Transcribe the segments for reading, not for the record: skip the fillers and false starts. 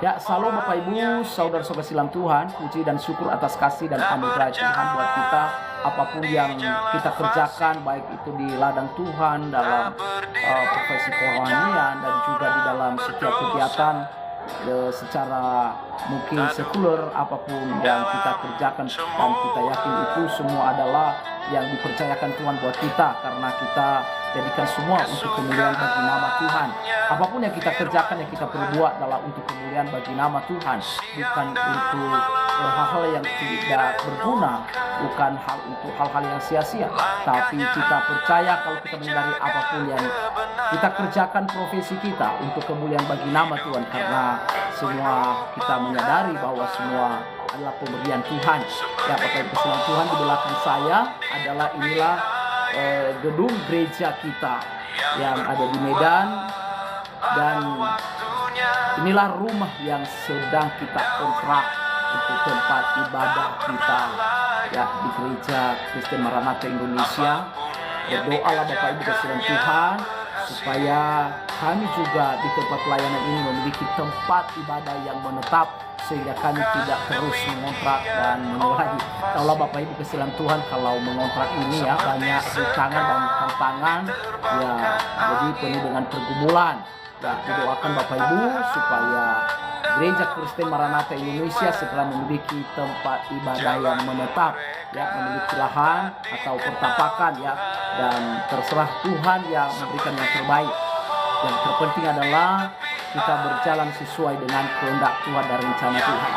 Ya, salam Bapak Ibu, saudara-saudara silam Tuhan, puji dan syukur atas kasih dan anugerah Tuhan buat kita. Apapun yang kita kerjakan, baik itu di ladang Tuhan, dalam profesi kerohanian, dan juga di dalam setiap kegiatan secara mungkin sekuler, apapun yang kita kerjakan, dan kita yakin itu semua adalah yang dipercayakan Tuhan buat kita, karena kita jadikan semua untuk kemuliaan bagi nama Tuhan. Apapun yang kita kerjakan, yang kita perbuat adalah untuk kemuliaan bagi nama Tuhan, bukan untuk hal-hal yang tidak berguna, bukan untuk hal-hal yang sia-sia. Tapi kita percaya kalau kita menyadari apapun yang kita kerjakan profesi kita untuk kemuliaan bagi nama Tuhan, karena semua kita menyadari bahwa semua adalah pemberian Tuhan. Ya, Bapak Ibu sekalian, Tuhan di belakang saya adalah inilah gedung gereja kita yang ada di Medan, dan inilah rumah yang sedang kita kontrak untuk tempat ibadah kita ya di Gereja Kristen Maranatha Indonesia. Berdoalah Bapak Ibu sekalian Tuhan supaya kami juga di tempat pelayanan ini memiliki tempat ibadah yang menetap, sehingga kami tidak terus mengontrak dan mengulangi. Kalau Bapak Ibu sekalian Tuhan, kalau mengontrak ini ya banyak rintangan, banyak tantangan ya, jadi penuh dengan pergumulan. Ya, didoakan Bapak Ibu supaya Gereja Kristen Maranatha Indonesia segera memiliki tempat ibadah yang menetap, ya, memiliki lahan atau pertapakan ya, dan terserah Tuhan yang memberikan yang terbaik. Yang terpenting adalah kita berjalan sesuai dengan kehendak Tuhan dan rencana Tuhan.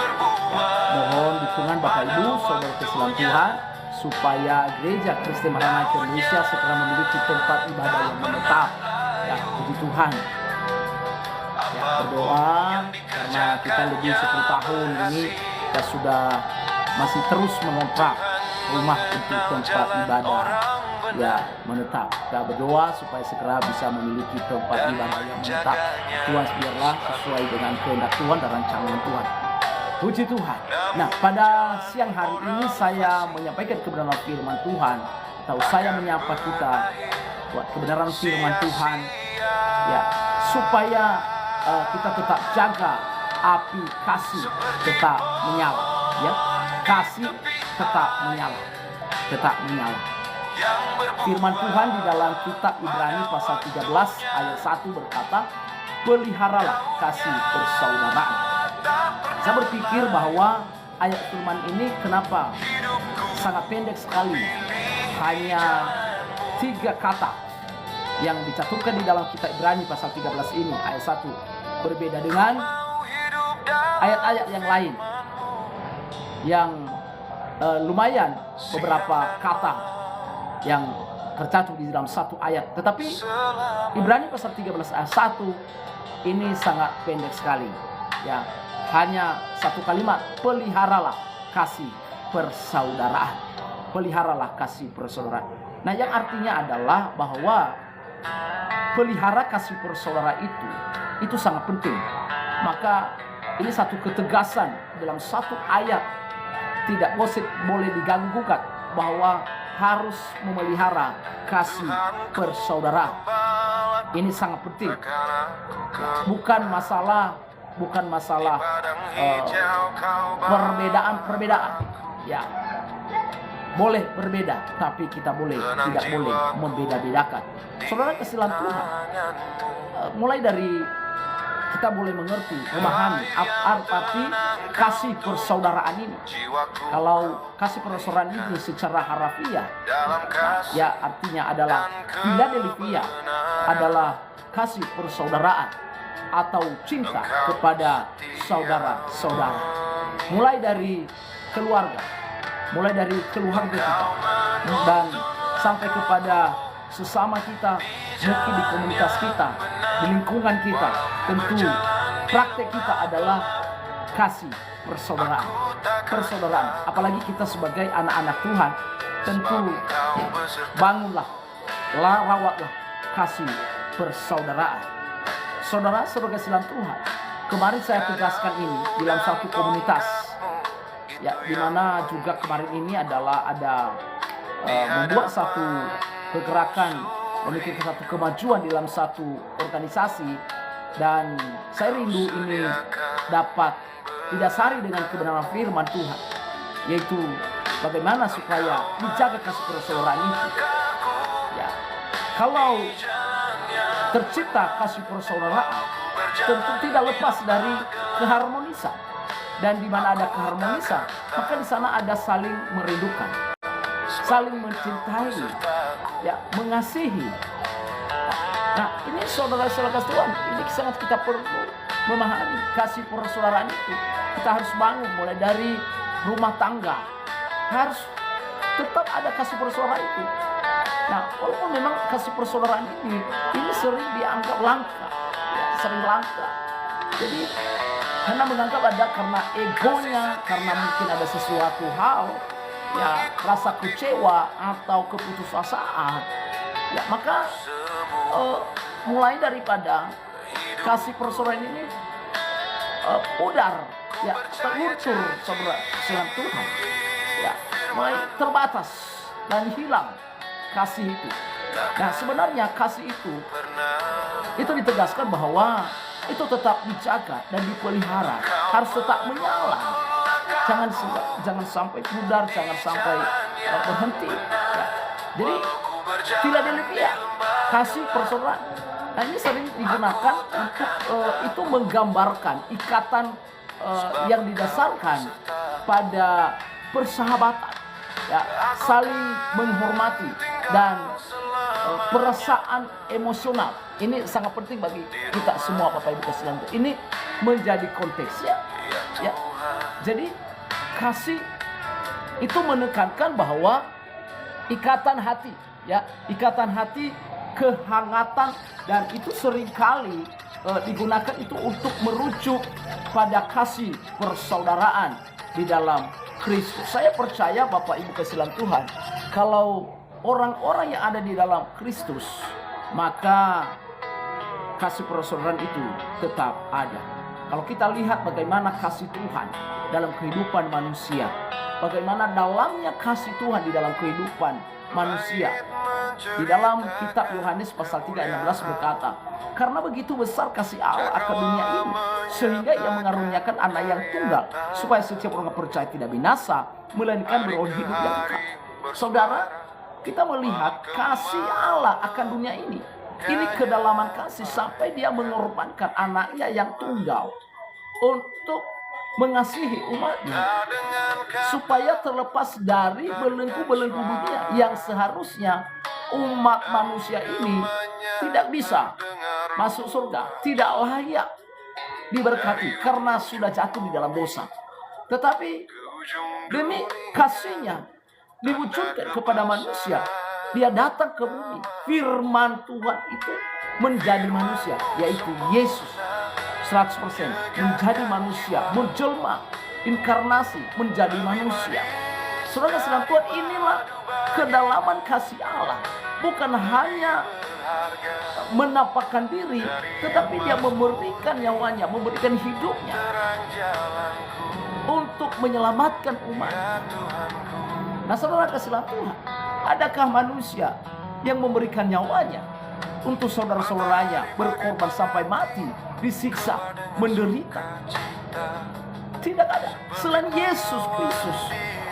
Ya, mohon dukungan Bapak Ibu, saudara sekalian Tuhan, supaya Gereja Kristen Maranatha Indonesia segera memiliki tempat ibadah yang menetap. Ya, puji Tuhan. Ya, berdoa karena kita lebih 10 tahun ini kita sudah masih terus mengontrak rumah untuk tempat ibadah ya menetap. Kita berdoa supaya segera bisa memiliki tempat ibadah yang menetap. Tuhan biarlah sesuai dengan kehendak Tuhan dan rancangan Tuhan. Puji Tuhan. Nah, pada siang hari ini saya menyampaikan kebenaran firman Tuhan, atau saya menyapa kita buat kebenaran firman Tuhan ya, supaya kita tetap jaga api kasih tetap menyala ya. Kasih tetap menyala. Firman Tuhan di dalam kitab Ibrani pasal 13 ayat 1 berkata, peliharalah kasih persaudaraan. Saya berpikir bahwa ayat firman ini kenapa sangat pendek sekali, hanya 3 kata yang dicatatkan di dalam kitab Ibrani pasal 13 ini ayat 1, berbeda dengan ayat-ayat yang lain yang lumayan beberapa kata yang tercatat di dalam satu ayat. Tetapi Ibrani pasal 13 ayat 1 ini sangat pendek sekali ya, hanya satu kalimat, peliharalah kasih persaudaraan. Peliharalah kasih persaudaraan. Nah, yang artinya adalah bahwa pelihara kasih persaudaraan itu sangat penting. Maka ini satu ketegasan dalam satu ayat, tidak boleh diganggu-gugat bahwa harus memelihara kasih persaudaraan. Ini sangat penting. Bukan masalah perbedaan ya. Boleh berbeda, tapi kita tidak boleh membeda-bedakan. Saudara kasihan Tuhan, mulai dari kita boleh mengerti, memahami arti kasih persaudaraan ini. Kalau kasih persaudaraan ini secara harafiah, ya artinya adalah Philadelphia adalah kasih persaudaraan atau cinta kepada saudara-saudara. Mulai dari keluarga kita dan sampai kepada sesama kita, mungkin di komunitas kita, di lingkungan kita. Tentu praktek kita adalah kasih persaudaraan. Apalagi kita sebagai anak-anak Tuhan, tentu bangunlah, rawatlah kasih persaudaraan. Saudara sebagai silam Tuhan, kemarin saya tegaskan ini dalam satu komunitas ya, di mana juga kemarin ini adalah ada membuat satu pergerakan, memiliki satu kemajuan dalam satu organisasi Dan saya rindu ini dapat didasari dengan kebenaran firman Tuhan, yaitu bagaimana supaya menjaga kasih persaudaraan itu. Ya, kalau tercipta kasih persaudaraan, tentu tidak lepas dari keharmonisan. Dan di mana ada keharmonisan, maka di sana ada saling merindukan, saling mencintai, ya, mengasihi. Nah, ini saudara-saudara Tuhan, ini sangat kita perlu memahami kasih persaudaraan itu. Kita harus bangun mulai dari rumah tangga, harus tetap ada kasih persaudaraan itu. Nah, walaupun memang kasih persaudaraan ini sering dianggap langka, ya, sering langka. Jadi karena menganggap ada karena egonya, karena mungkin ada sesuatu hal, ya, rasa kecewa atau keputusasaan, ya, maka mulai daripada kasih persaudaraan ini pudar, ya, terluncur saudara silam Tuhan, ya, mulai terbatas dan hilang kasih itu. Nah, sebenarnya kasih itu ditegaskan bahwa itu tetap dijaga dan dipelihara, harus tetap menyala, jangan sampai pudar, jangan sampai berhenti. Ya. Jadi Philadelphia, kasih persaudaraan. Nah, ini sering digunakan untuk itu menggambarkan ikatan yang didasarkan pada persahabatan, ya, saling menghormati dan perasaan emosional. Ini sangat penting bagi kita semua, Bapak Ibu sekalian. Ini menjadi konteksnya, ya. Jadi kasih itu menekankan bahwa ikatan hati, ya, ikatan hati, kehangatan, dan itu seringkali digunakan itu untuk merujuk pada kasih persaudaraan di dalam Kristus. Saya percaya Bapak Ibu sekalian Tuhan, kalau orang-orang yang ada di dalam Kristus, maka kasih persaudaraan itu tetap ada. Kalau kita lihat bagaimana kasih Tuhan dalam kehidupan manusia, bagaimana dalamnya kasih Tuhan di dalam kehidupan manusia. Di dalam kitab Yohanes pasal 3 ayat 16 berkata, karena begitu besar kasih Allah akan dunia ini, sehingga Ia mengaruniakan anak yang tunggal, supaya setiap orang yang percaya tidak binasa, melainkan beroleh hidup yang kekal. Saudara, kita melihat kasih Allah akan dunia ini. Ini kedalaman kasih sampai Dia mengorbankan anaknya yang tunggal untuk mengasihi umatnya, supaya terlepas dari belenggu-belenggu dunia yang seharusnya umat manusia ini tidak bisa masuk surga, tidak layak diberkati karena sudah jatuh di dalam dosa. Tetapi demi kasihnya diwujudkan kepada manusia, Dia datang ke bumi. Firman Tuhan itu menjadi manusia, yaitu Yesus 100% menjadi manusia, menjelma, inkarnasi menjadi manusia. Saudara sekalian Tuhan, inilah kedalaman kasih Allah. Bukan hanya menampakkan diri, tetapi Dia memberikan nyawanya, memberikan hidupnya untuk menyelamatkan umat. Nah, saudara kasih Tuhan, adakah manusia yang memberikan nyawanya untuk saudara-saudaranya, berkorban sampai mati, disiksa, menderita? Tidak ada selain Yesus Kristus,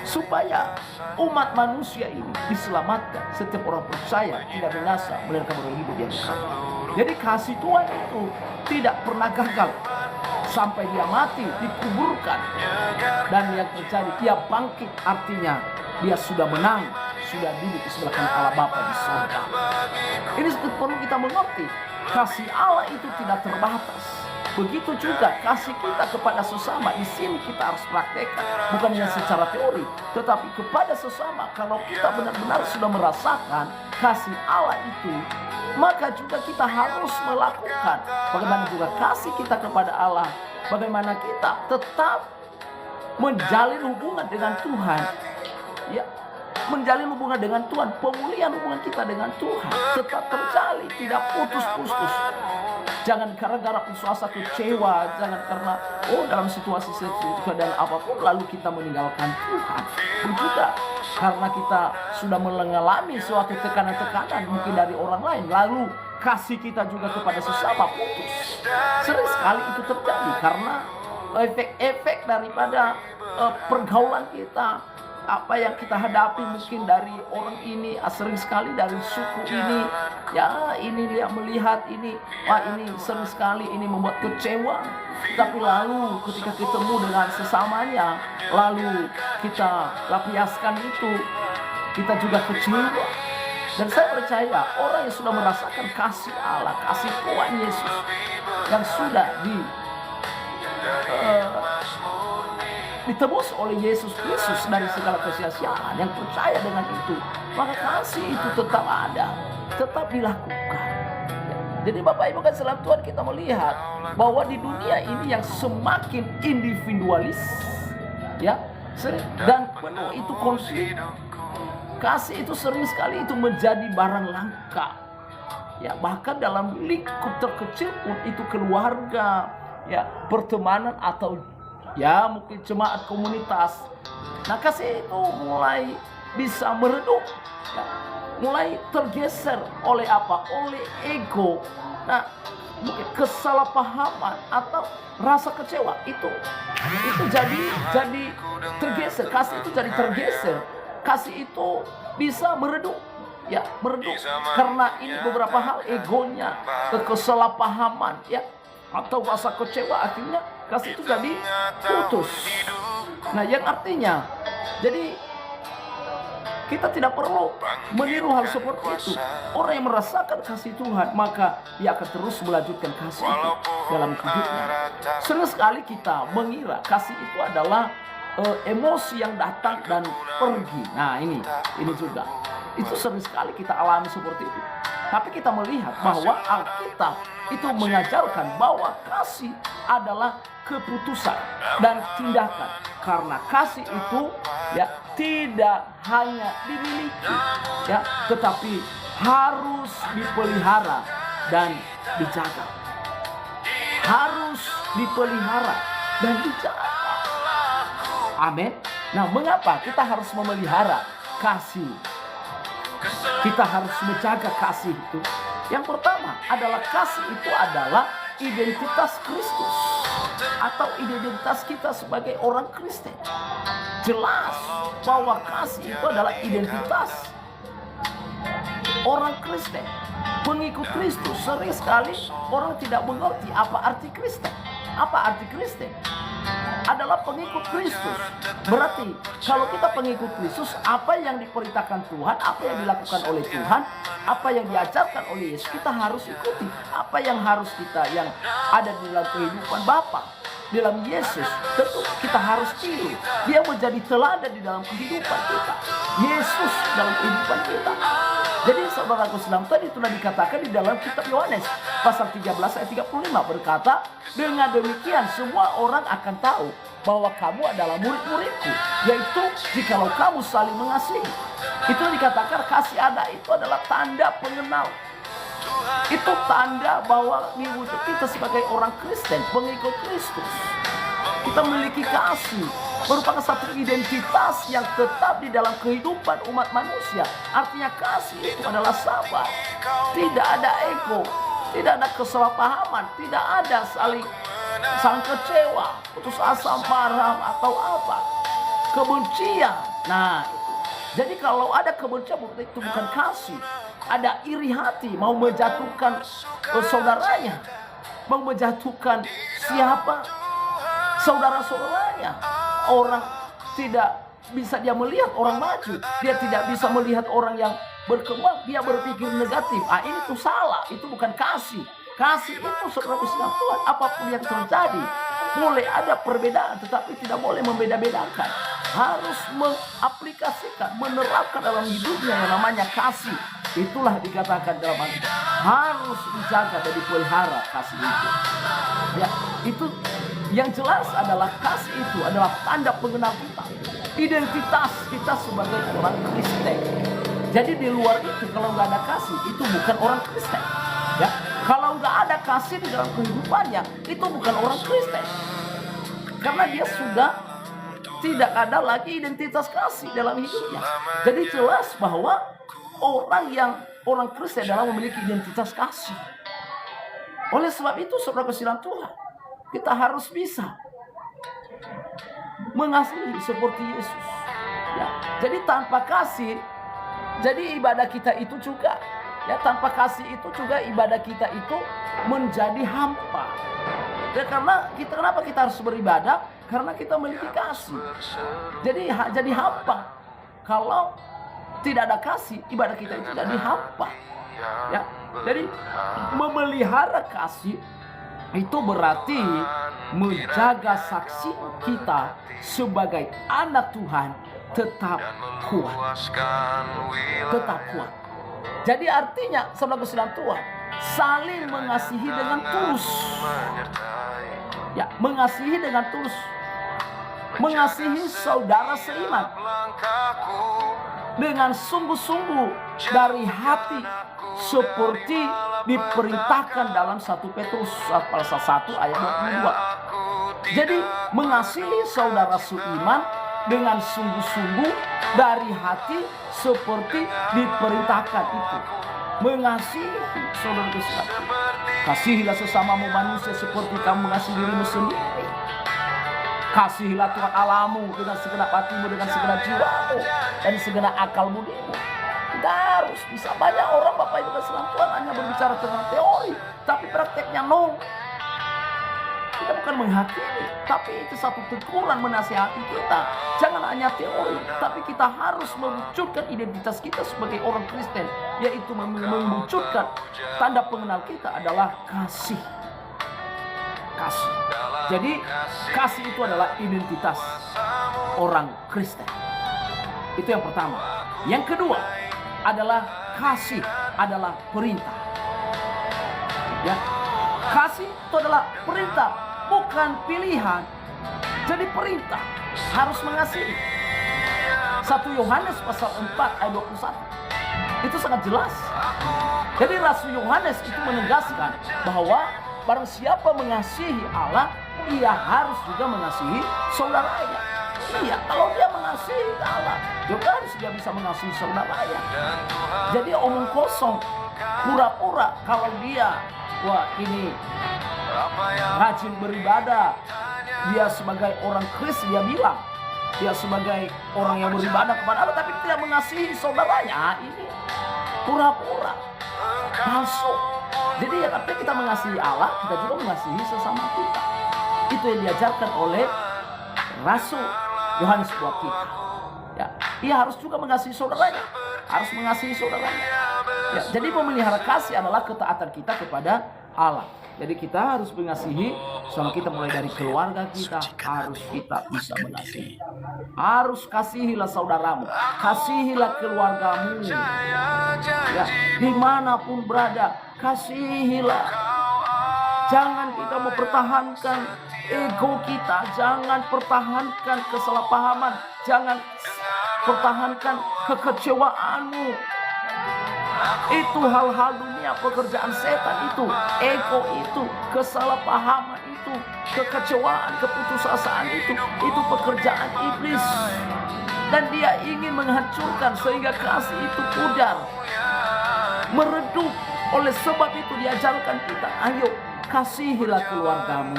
supaya umat manusia ini diselamatkan. Setiap orang percaya tidak binasa, melainkan beroleh hidup yang kekal. Jadi kasih Tuhan itu tidak pernah gagal sampai Dia mati, dikuburkan, dan yang terjadi Dia bangkit, artinya Dia sudah menang, sudah duduk di sebelah kanan Allah Bapa di surga. Ini perlu kita mengerti, kasih Allah itu tidak terbatas. Begitu juga kasih kita kepada sesama. Di sini kita harus praktekkan, bukan hanya secara teori, tetapi kepada sesama. Kalau kita benar-benar sudah merasakan kasih Allah itu, maka juga kita harus melakukan. Bagaimana juga kasih kita kepada Allah, bagaimana kita tetap menjalin hubungan dengan Tuhan, ya, menjalin hubungan dengan Tuhan. Pemulihan hubungan kita dengan Tuhan tetap terjalin, tidak putus-putus. Jangan gara-gara putus kecewa, jangan karena dalam situasi keadaan apapun lalu kita meninggalkan Tuhan. Juga karena kita sudah mengalami suatu tekanan-tekanan mungkin dari orang lain, lalu kasih kita juga kepada sesama putus. Sering sekali itu terjadi karena efek-efek daripada pergaulan kita, apa yang kita hadapi mungkin dari orang ini, sering sekali dari suku ini, ya ini dia melihat ini, wah ini sering sekali ini membuat kecewa. Tapi lalu ketika ketemu dengan sesamanya, lalu kita lampiaskan itu, kita juga kecewa. Dan saya percaya orang yang sudah merasakan kasih Allah, kasih Tuhan Yesus yang sudah ditebus oleh Yesus Kristus dari segala kesia-siaan, yang percaya dengan itu, maka kasih itu tetap ada, tetap dilakukan. Jadi Bapak Ibu kan selalu Tuhan, kita melihat bahwa di dunia ini yang semakin individualis, ya, dan penuh itu konflik, kasih itu sering sekali itu menjadi barang langka. Ya, bahkan dalam lingkup terkecil pun itu keluarga, ya, pertemanan atau ya mungkin jemaat komunitas. Nah, kasih itu mulai bisa meredup, ya, mulai tergeser oleh apa? Oleh ego. Nah, mungkin kesalahpahaman atau rasa kecewa itu jadi tergeser. Kasih itu jadi tergeser. Kasih itu bisa meredup, ya, meredup karena ini beberapa hal, egonya, kesalahpahaman, ya, atau rasa kecewa, akhirnya kasih itu jadi putus. Nah, yang artinya jadi kita tidak perlu meniru hal seperti itu. Orang yang merasakan kasih Tuhan, maka dia akan terus melanjutkan kasih itu dalam hidupnya. Sering sekali kita mengira kasih itu adalah emosi yang datang dan pergi. Nah, ini juga itu sering sekali kita alami seperti itu. Tapi kita melihat bahwa Alkitab itu mengajarkan bahwa kasih adalah keputusan dan tindakan. Karena kasih itu, ya, tidak hanya dimiliki, ya, tetapi harus dipelihara dan dijaga. Harus dipelihara dan dijaga. Amin. Nah, mengapa kita harus memelihara kasih? Kita harus menjaga kasih itu. Yang pertama adalah kasih itu adalah identitas Kristus atau identitas kita sebagai orang Kristen. Jelas bahwa kasih itu adalah identitas orang Kristen, pengikut Kristus. Sering sekali orang tidak mengerti apa arti Kristen. Apa arti Kristen? Adalah pengikut Kristus. Berarti kalau kita pengikut Kristus, apa yang diperintahkan Tuhan, apa yang dilakukan oleh Tuhan, apa yang diajarkan oleh Yesus, kita harus ikuti. Apa yang harus kita, yang ada di dalam kehidupan Bapa, dalam Yesus, tentu kita harus tiru. Dia menjadi teladan di dalam kehidupan kita. Yesus dalam kehidupan kita. Jadi saudaraku sedang tadi telah dikatakan di dalam kitab Yohanes pasal 13 ayat 35 berkata, dengan demikian semua orang akan tahu bahwa kamu adalah murid-muridku, yaitu jikalau kamu saling mengasihi. Itu dikatakan kasih ada itu adalah tanda pengenal. Itu tanda bahwa kita sebagai orang Kristen, pengikut Kristus, kita memiliki kasih, merupakan satu identitas yang tetap di dalam kehidupan umat manusia. Artinya kasih itu adalah sabar, tidak ada ego, tidak ada kesalahpahaman, tidak ada saling kecewa, putus asa, marah atau apa, kebencian. Nah, jadi kalau ada kebencian itu bukan kasih. Ada iri hati, mau menjatuhkan saudaranya, mau menjatuhkan siapa? Saudara-saudaranya. Orang tidak bisa dia melihat orang maju, dia tidak bisa melihat orang yang berkembang, dia berpikir negatif. Ini tuh salah, itu bukan kasih. Kasih itu saudara sedang Tuhan, apapun yang terjadi, boleh ada perbedaan, tetapi tidak boleh membeda-bedakan. Harus mengaplikasikan, menerapkan dalam hidupnya yang namanya kasih. Itulah dikatakan dalam Alkitab, harus dijaga dan dipelihara kasih itu. Ya, itu yang jelas adalah kasih itu adalah tanda pengenal kita, identitas kita sebagai orang Kristen. Jadi di luar itu kalau nggak ada kasih, itu bukan orang Kristen. Ya, kalau nggak ada kasih di dalam kehidupannya, itu bukan orang Kristen. Karena dia sudah tidak ada lagi identitas kasih dalam hidupnya. Jadi jelas bahwa orang yang orang Kristen adalah memiliki identitas kasih. Oleh sebab itu, saudara kasihan Tuhan, kita harus bisa mengasihi seperti Yesus. Ya, jadi tanpa kasih, jadi ibadah kita itu juga, ya tanpa kasih itu juga ibadah kita itu menjadi hampa. Ya, kenapa kita harus beribadah? Karena kita memiliki kasih. Jadi hampa. Kalau tidak ada kasih, ibadah kita itu jadi hampa. Ya, jadi memelihara kasih itu berarti menjaga saksi kita sebagai anak Tuhan tetap kuat. Tetap kuat. Jadi artinya, saudara kasihan Tuhan, saling mengasihi dengan tulus. Ya, mengasihi dengan tulus. Mengasihi saudara seiman dengan sungguh-sungguh dari hati, seperti diperintahkan dalam 1 Petrus pasal 1 ayat 22. Jadi mengasihi saudara seiman dengan sungguh-sungguh dari hati, seperti diperintahkan itu. Mengasihi saudara kasihan. Kasihilah sesamamu manusia seperti kamu mengasihi dirimu sendiri. Kasihilah Tuhan Allahmu dengan segenap hatimu, dengan segenap jiwamu, dan segenap akal budimu. Kita harus bisa. Banyak orang Bapak Ibu kasihan Tuhan hanya berbicara tentang teori, tapi prakteknya nol. Kita bukan menghakimi, tapi itu satu teguran menasihati kita. Jangan hanya teori, tapi kita harus mewujudkan identitas kita sebagai orang Kristen, yaitu mewujudkan tanda pengenal kita adalah kasih. Kasih. Jadi kasih itu adalah identitas orang Kristen. Itu yang pertama. Yang kedua adalah kasih adalah perintah. Ya, kasih itu adalah perintah, bukan pilihan. Jadi perintah harus mengasihi. 1 Yohanes pasal 4 ayat 21. Itu sangat jelas. Jadi Rasul Yohanes itu menegaskan bahwa barang siapa mengasihi Allah, ia harus juga mengasihi saudaranya. Iya, kalau dia mengasihi Allah, juga harus dia bisa mengasihi saudaranya. Jadi omong kosong, pura-pura kalau dia, wah ini rajin beribadah, dia sebagai orang Kristen, dia bilang dia sebagai orang yang beribadah kepada Allah, tapi tidak mengasihi saudaranya, ini pura-pura, palsu. Jadi ya, artinya kita mengasihi Allah, kita juga mengasihi sesama kita. Itu yang diajarkan oleh Rasul Yohanes buat kita. Ya, ia harus juga mengasihi saudaranya, harus mengasihi saudaranya. Ya, jadi memelihara kasih adalah ketaatan kita kepada Allah. Jadi kita harus mengasihi sama kita, mulai dari keluarga kita harus kita bisa mengasihi. Harus kasihilah saudaramu, kasihilah keluargamu. Ya, dimanapun berada, kasihilah. Jangan kita mempertahankan ego kita, jangan pertahankan kesalahpahaman, jangan pertahankan kekecewaanmu. Itu hal-hal dunia, pekerjaan setan itu, ego itu, kesalahpahaman itu, kekecewaan, keputusasaan itu pekerjaan iblis. Dan dia ingin menghancurkan sehingga kasih itu pudar, meredup. Oleh sebab itu diajarkan kita, ayo kasihilah keluargamu.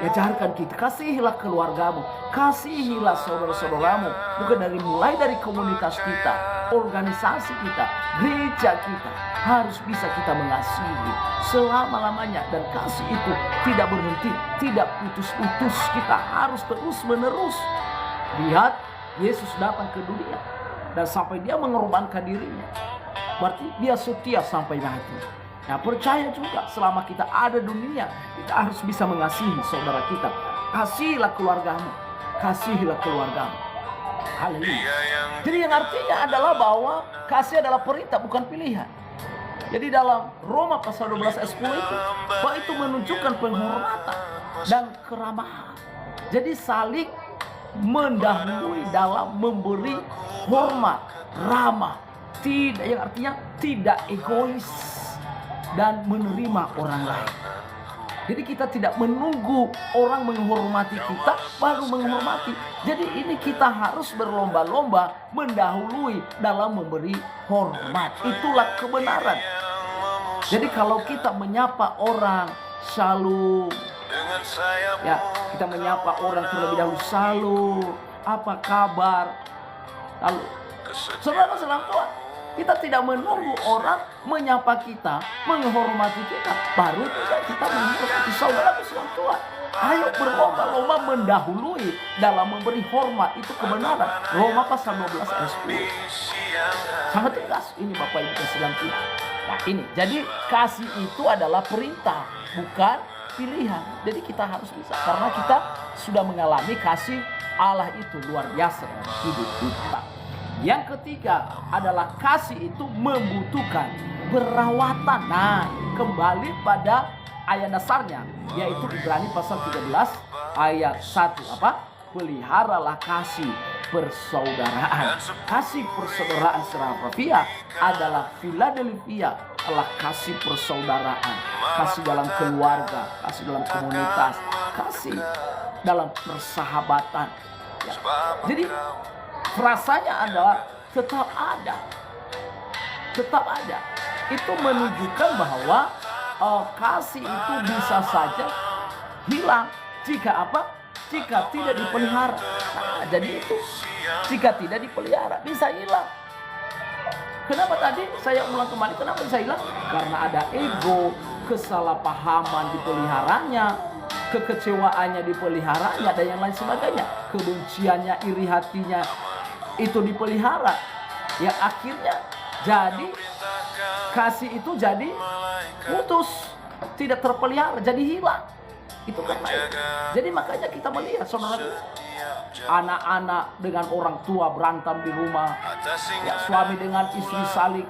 Diajarkan kita, kasihilah keluargamu, kasihilah saudara-saudaramu. Bukan mulai dari komunitas kita, organisasi kita, gereja kita, harus bisa kita mengasihi selama-lamanya. Dan kasih itu tidak berhenti, tidak putus-putus. Kita harus terus menerus. Lihat, Yesus datang ke dunia dan sampai dia mengorbankan dirinya, berarti dia setia sampai mati. Nah, percaya juga selama kita ada dunia, kita harus bisa mengasihi saudara kita. Kasihilah keluargamu, kasihilah keluargamu. Haleluya. Jadi yang artinya adalah bahwa kasih adalah perintah, bukan pilihan. Jadi dalam Roma pasal 12 ayat 10 itu, bahwa itu menunjukkan penghormatan dan keramahan. Jadi saling mendahului dalam memberi hormat, ramah, tidak, yang artinya tidak egois dan menerima orang lain. Jadi kita tidak menunggu orang menghormati kita baru menghormati. Jadi ini kita harus berlomba-lomba mendahului dalam memberi hormat. Itulah kebenaran. Jadi kalau kita menyapa orang shalom, ya kita menyapa orang terlebih dahulu shalom, apa kabar? Lalu saudara-saudara Tuhan, kita tidak menunggu orang menyapa kita, menghormati kita, baru kita menghormati saudara-saudara Tuhan. Ayo berlomba-lomba mendahului dalam memberi hormat, itu kebenaran. Roma pasal 12 ayat 10. Sangat tegas ini Bapak Ibu sekalian kita. Nah ini, jadi kasih itu adalah perintah, bukan pilihan. Jadi kita harus bisa, karena kita sudah mengalami kasih Allah itu luar biasa dalam hidup kita. Yang ketiga adalah kasih itu membutuhkan perawatan. Nah, kembali pada ayat dasarnya, yaitu Ibrani pasal 13 ayat 1. Apa? Peliharalah kasih persaudaraan. Kasih persaudaraan secara harfiah adalah Philadelphia, adalah kasih persaudaraan, kasih dalam keluarga, kasih dalam komunitas, kasih dalam persahabatan. Ya. Jadi rasanya adalah tetap ada. Itu menunjukkan bahwa kasih itu bisa saja hilang jika apa? Jika tidak dipelihara. Nah, jadi itu jika tidak dipelihara bisa hilang. Kenapa tadi saya ulang kembali? Kenapa bisa hilang? Karena ada ego, kesalahpahaman dipeliharanya, kekecewaannya dipeliharanya, dan yang lain sebagainya. Kebenciannya, iri hatinya itu dipelihara. Ya akhirnya jadi kasih itu jadi putus, tidak terpelihara, jadi hilang. Itu karena itu. Jadi makanya kita melihat saudara, anak-anak dengan orang tua berantem di rumah, ya suami dengan istri saling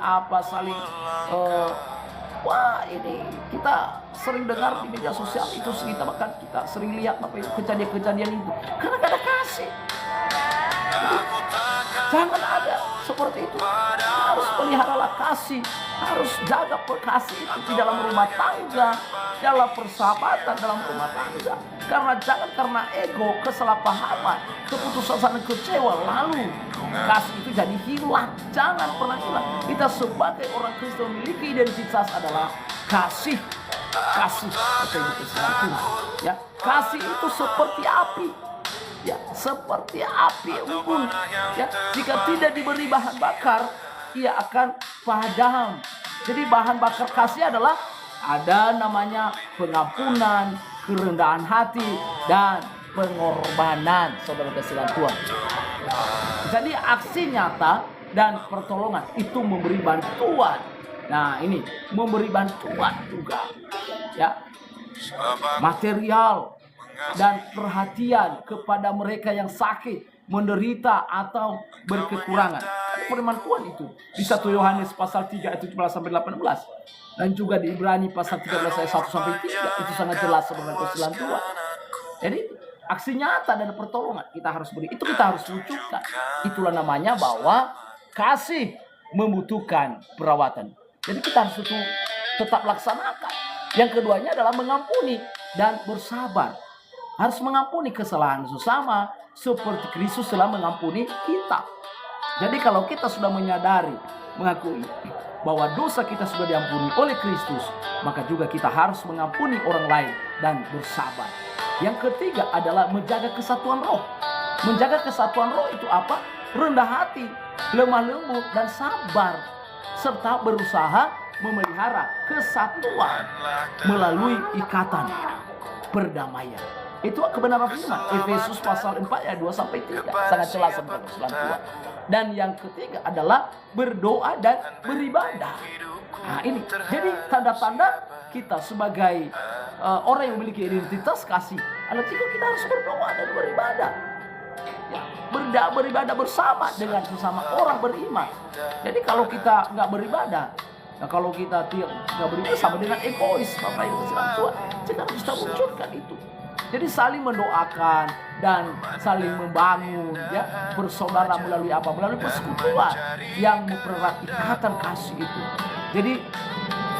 wah ini kita sering dengar di media sosial itu, kita bahkan kita sering lihat apa itu kejadian-kejadian itu karena gak ada kasih. Jangan ada seperti itu. Harus peliharalah kasih, harus jaga kasih itu di dalam rumah tangga, dalam persahabatan dalam rumah tangga. Jangan karena ego, kesalahpahaman, keputusasaan, kecewa, lalu kasih itu jadi hilang. Jangan pernah hilang. Kita sebagai orang Kristen memiliki identitas adalah kasih. Ya, kasih itu seperti api. Ya, seperti api unggun. Ya, jika tidak diberi bahan bakar, ia akan padam. Jadi bahan bakar kasih adalah ada namanya pengampunan, kerendahan hati, dan pengorbanan, saudara kasihan Tuhan. Jadi aksi nyata dan pertolongan itu memberi bantuan. Nah ini memberi bantuan juga, ya, material dan perhatian kepada mereka yang sakit, menderita atau berkekurangan. Firman Tuhan itu di 1 Yohanes pasal 3 ayat 17 sampai 18 dan juga di Ibrani pasal 13 ayat 1 sampai 3 itu sangat jelas sebenarnya kasihan Tuhan. Jadi aksi nyata dan pertolongan kita harus beri. Itu kita harus wujudkan. Itulah namanya bahwa kasih membutuhkan perawatan. Jadi kita harus tetap laksanakan. Yang keduanya adalah mengampuni dan bersabar. Harus mengampuni kesalahan sesama seperti Kristus telah mengampuni kita. Jadi kalau kita sudah menyadari, mengakui bahwa dosa kita sudah diampuni oleh Kristus, maka juga kita harus mengampuni orang lain dan bersabar. Yang ketiga adalah menjaga kesatuan roh. Menjaga kesatuan roh itu apa? Rendah hati, lemah lembut, dan sabar, serta berusaha memelihara kesatuan melalui ikatan perdamaian. Itu kebenaran firman Efesus pasal 4 ayat 2 sampai 3. Sangat jelas tentang Tuhan. Dan yang ketiga adalah berdoa dan beribadah. Nah ini, jadi tanda-tanda kita sebagai orang yang memiliki identitas kasih adalah jika kita harus berdoa dan beribadah. Ya, beribadah bersama dengan sesama orang beriman. Jadi kalau kita nggak beribadah, nah kalau kita nggak beribadah sama dengan egois, Bapak Ibu sekalian Tuhan, kita harus kita wujudkan itu. Jadi saling mendoakan dan saling membangun, ya, bersaudara melalui apa? Melalui persekutuan yang mempererat ikatan kasih itu. Jadi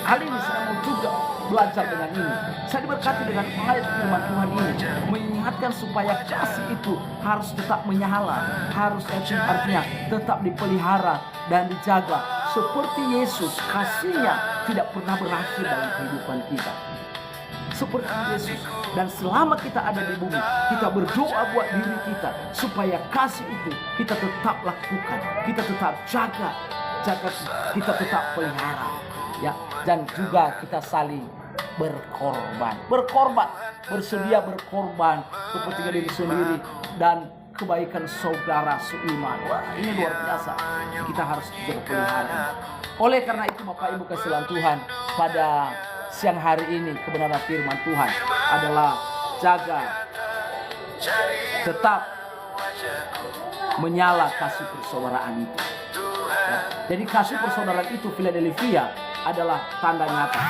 kali ini saya mau juga belajar dengan ini. Saya diberkati dengan ayat firman Tuhan ini, mengingatkan supaya kasih itu harus tetap menyala, harus artinya tetap dipelihara dan dijaga. Seperti Yesus, kasihnya tidak pernah berakhir dalam kehidupan kita. Seperti Yesus. Dan selama kita ada di bumi, kita berdoa buat diri kita supaya kasih itu kita tetap lakukan, kita tetap jaga, kita tetap pelihara, ya. Dan juga kita saling berkorban, bersedia berkorban kepentingan diri sendiri dan kebaikan saudara seiman. Wah, ini luar biasa. Kita harus berpelihara. Oleh karena itu, Bapak Ibu kasihan Tuhan, pada siang hari ini kebenaran firman Tuhan adalah jaga, tetap menyala kasih persaudaraan itu. Ya. Jadi kasih persaudaraan itu Philadelphia adalah tanda nyata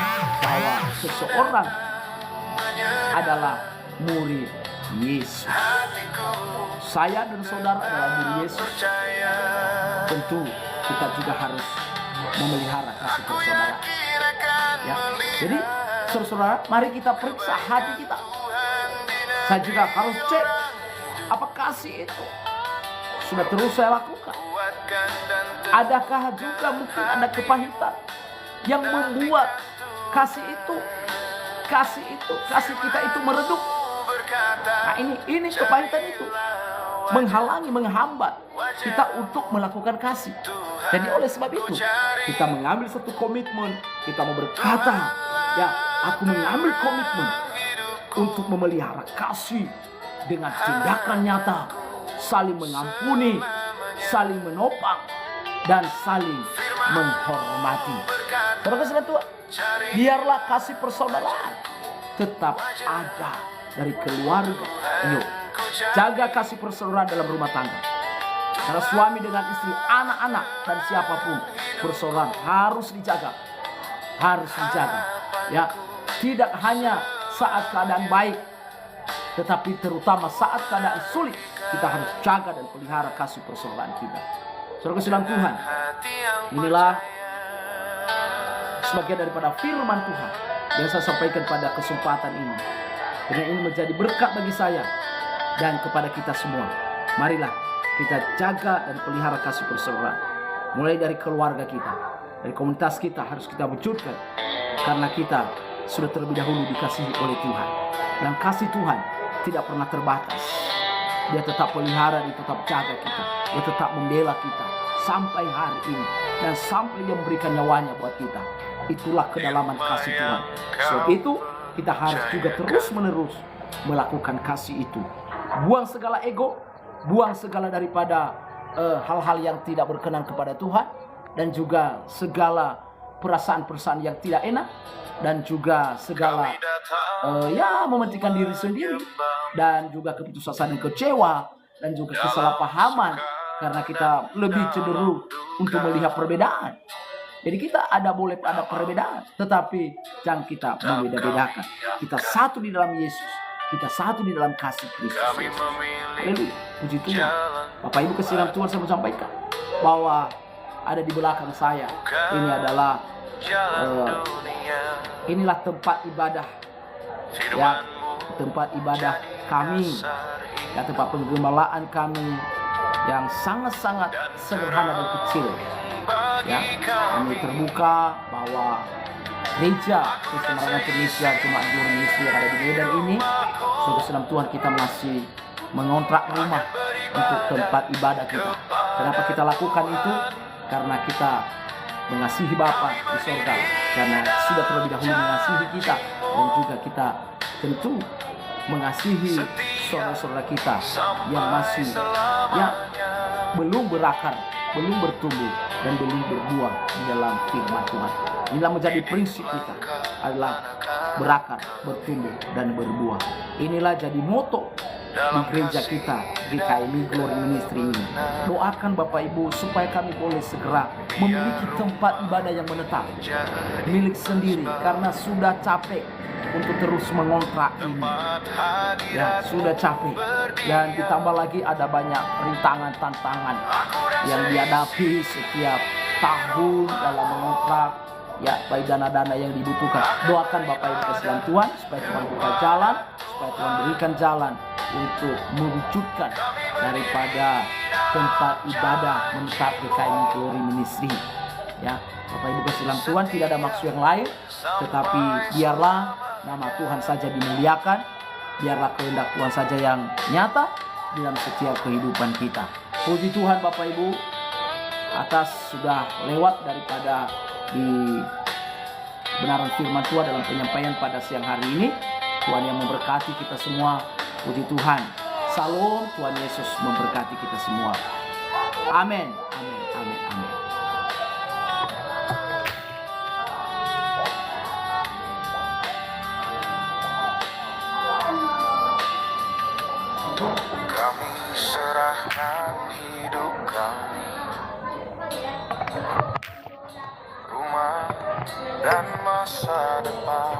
bahwa seseorang adalah murid Yesus. Saya dan saudara adalah murid Yesus. Tentu kita juga harus memelihara kasih persaudaraan. Ya. Jadi saudara, mari kita periksa hati kita. Saya juga harus cek apa kasih itu sudah terus saya lakukan. Adakah juga mungkin ada kepahitan yang membuat kasih kita itu meredup. Nah, ini kepahitan itu menghambat kita untuk melakukan kasih. Jadi oleh sebab itu kita mengambil satu komitmen, kita mau berkata, ya, aku mengambil komitmen untuk memelihara kasih dengan tindakan nyata, saling mengampuni, saling menopang, dan saling menghormati. Saudara tua, biarlah kasih persaudaraan tetap ada dari keluarga. Ayo, jaga kasih persaudaraan dalam rumah tangga. Karena suami dengan istri, anak-anak, dan siapapun, persaudaraan harus dijaga. Ya, tidak hanya saat keadaan baik, tetapi terutama saat keadaan sulit, kita harus jaga dan pelihara kasih persaudaraan kita. Saudara kasihan Tuhan, inilah sebagian daripada firman Tuhan yang saya sampaikan pada kesempatan ini. Karena ini menjadi berkat bagi saya dan kepada kita semua. Marilah kita jaga dan pelihara kasih persaudaraan. Mulai dari keluarga kita, dari komunitas kita harus kita wujudkan. Karena kita sudah terlebih dahulu dikasihi oleh Tuhan. Dan kasih Tuhan tidak pernah terbatas. Dia tetap pelihara, dia tetap jaga kita. Dia tetap membela kita sampai hari ini. Dan sampai dia memberikan nyawanya buat kita. Itulah kedalaman kasih Tuhan. Sebab itu kita harus juga terus-menerus melakukan kasih itu. Buang segala ego, buang segala daripada hal-hal yang tidak berkenan kepada Tuhan. Dan juga segala perasaan-perasaan yang tidak enak. Dan juga segala mementingkan diri sendiri. Dan juga keputusasaan yang kecewa. Dan juga kesalahpahaman. Karena kita lebih cenderung untuk melihat perbedaan. Jadi kita boleh ada perbedaan, tetapi jangan kita membeda-bedakan. Kita satu di dalam Yesus, kita satu di dalam kasih Kristus. Haleluya, puji Tuhan. Bapak Ibu kasihan Tuhan, saya mau sampaikan bahwa ada di belakang saya. Ini adalah inilah tempat ibadah, ya, tempat ibadah kami, ya, tempat penggembalaan kami yang sangat-sangat sederhana dan kecil. Ya, kami terbuka bahwa gereja Kristen Maranatha Indonesia, Jemaat Guru Indonesia yang ada di Medan ini, sudah sedang Tuhan kita masih mengontrak rumah untuk tempat ibadah kita. Kenapa kita lakukan itu? Karena kita mengasihi Bapa di surga, karena sudah terlebih dahulu mengasihi kita, dan juga kita tentu mengasihi saudara-saudara kita yang masih belum berakar, belum bertumbuh, dan belum berbuah di dalam firman Tuhan. Inilah menjadi prinsip kita, adalah berakar, bertumbuh, dan berbuah. Inilah jadi moto di gereja kita, GKMI Glory Ministry ini. Doakan Bapak Ibu supaya kami boleh segera memiliki tempat ibadah yang menetap, milik sendiri, karena sudah capek untuk terus mengontrak ini. Ya, sudah capek. Dan ditambah lagi ada banyak rintangan, tantangan yang dihadapi setiap tahun dalam mengontrak. ya, baik dana-dana yang dibutuhkan. Doakan Bapak Ibu kasihan Tuhan supaya Tuhan buka jalan, supaya Tuhan berikan jalan untuk mewujudkan daripada tempat ibadah menetap GKM Glory Ministry. Ya, Bapak Ibu kasihan Tuhan, tidak ada maksud yang lain, tetapi biarlah nama Tuhan saja dimuliakan, biarlah kehendak Tuhan saja yang nyata dalam setiap kehidupan kita. Puji Tuhan Bapak Ibu atas sudah lewat daripada di benaran firman Tuhan dalam penyampaian pada siang hari ini. Tuhan yang memberkati kita semua. Puji Tuhan. Salam, Tuhan Yesus memberkati kita semua. Amin. Amin. Amin. Amin. Kami serahkan hidup kami, rumah dan masa depan.